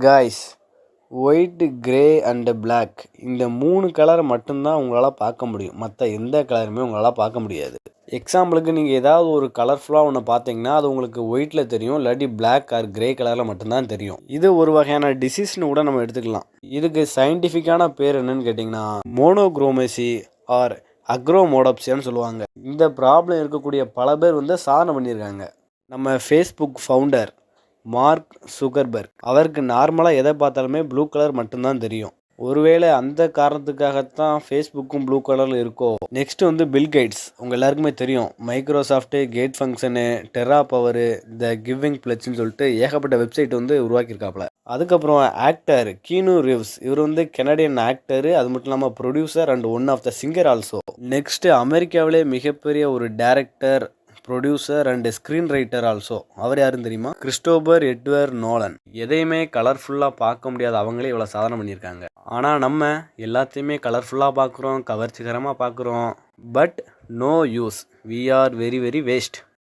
Guys, white, grey and black இந்த 3 கலரை மட்டும்தான் உங்களால் பார்க்க முடியும். மற்ற எந்த கலருமே உங்களால் பார்க்க முடியாது. எக்ஸாம்பிளுக்கு நீங்கள் ஏதாவது ஒரு கலர்ஃபுல்லாக ஒன்று பார்த்தீங்கன்னா அது உங்களுக்கு ஒயிட்டில் தெரியும், இல்லாட்டி பிளாக் ஆர் கிரே கலரில் மட்டும்தான் தெரியும். இது ஒரு வகையான டிசீஸ்னு கூட நம்ம எடுத்துக்கலாம். இதுக்கு சயின்டிஃபிக்கான பேர் என்னன்னு கேட்டிங்கன்னா மோனோக்ரோமசி ஆர் அக்ரோமோடப்சியான்னு சொல்லுவாங்க. இந்த ப்ராப்ளம் இருக்கக்கூடிய பல பேர் சாதனை பண்ணியிருக்காங்க. நம்ம ஃபேஸ்புக் ஃபவுண்டர் மார்க் சுகர்பர்க், அவருக்கு நார்மலாக எதை பார்த்தாலுமே ப்ளூ கலர் மட்டும்தான் தெரியும். ஒருவேளை அந்த காரணத்துக்காகத்தான் ஃபேஸ்புக்கும் ப்ளூ கலரில் இருக்கோ. நெக்ஸ்ட் பில்கேட்ஸ், உங்கள் எல்லாருக்குமே தெரியும். Microsoft, Gates Foundation, TerraPower, the giving பிளட்ஸ்ன்னு சொல்லிட்டு ஏகப்பட்ட வெப்சைட் உருவாக்கியிருக்காப்புல. அதுக்கப்புறம் ஆக்டர் கீனு ரீவ்ஸ், இவர் கெனடியன் ஆக்டரு, அது மட்டும் இல்லாமல் producer and one of the singer also. Next அமெரிக்காவிலே மிகப்பெரிய ஒரு director, producer and screen writer also. அவர் யாருன்னு தெரியுமா? Christopher Edward Nolan. எதையுமே கலர்ஃபுல்லாக பார்க்க முடியாது, அவங்களே இவ்வளோ சாதனை பண்ணியிருக்காங்க. ஆனால் நம்ம எல்லாத்தையுமே கலர்ஃபுல்லாக பார்க்குறோம், கவர்ச்சிகரமாக பார்க்குறோம். But no use, we are very very waste.